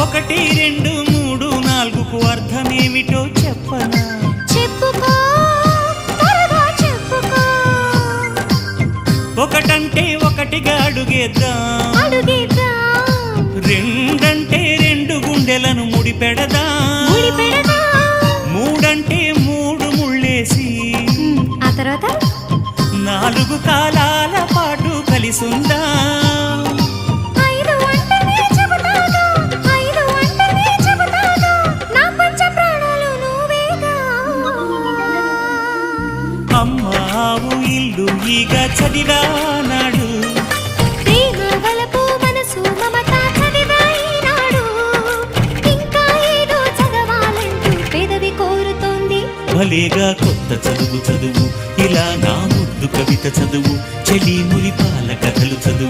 ఒకటి రెండు మూడు నాలుగుకు అర్థమేమిటో చెప్పనా? చెప్పుకో, త్వరగా చెప్పుకో. ఒకటంటే ఒకటిగా అడుగేద్దాం, రెండంటే రెండు గుండెలను ముడిపెడదాం, మూడంటే మూడు ముళ్ళేసి ఆ తర్వాత నాలుగు కాలాల పాటు కలిసుందాం. అమ్మావు ఇల్లు ఈగ చదివానాడు, ప్రేమ వలపు మనసు మమత చదివాయినాడు. ఇంకా ఏదో చదవాలంటూ పెదవి కోరుతోంది. భలేగా కొత్త చదువు చదువు, ఇలా నా ముద్దు కవిత చదువు, చెలి మురిపాల కథలు చదువు.